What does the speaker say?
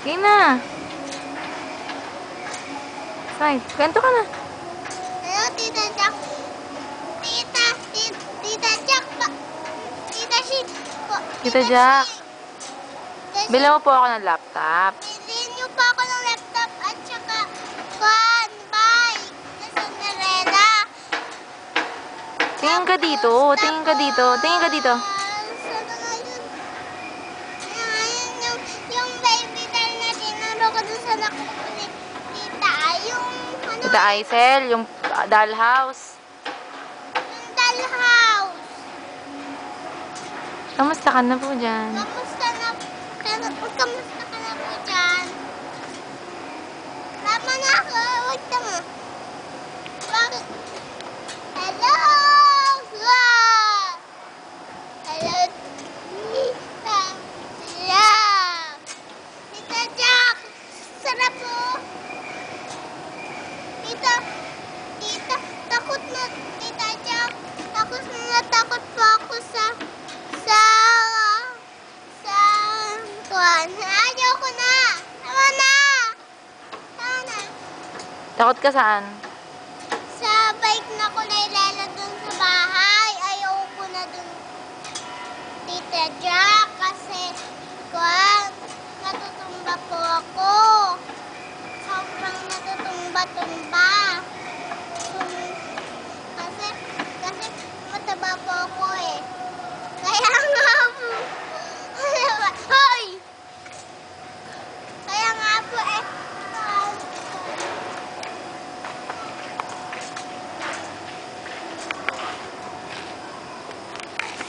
Sige na. Say, ganito ka na. Hello, Tita Jack. Tita Jack pa. Tita Shik po. Tita Jack. Bilang mo po ako ng laptop. Bilhin niyo pa ako ng laptop at saka bike na Cinderella. Tingin ka dito. Tingin ka dito. Tingin ka dito. Yung baby doll na tinuro ko dun sa nakuha ni Tita. Yung ano? Tita Aisel, yung dollhouse. Yung dollhouse. Kamusta ka na po dyan? Kamusta ka na po dyan? Tama na ako. Huwag tama. Bakit? Hello! Hello, Tita Jack. Tita Jack, sarap po. Tita, takot na, Tita Jack. Takot po ako sa kuwan. Ayoko na. Tama na. Takot ka saan? Sa bike na ko na ilalagay sa bahay. Ayoko na dun, Tita Jack.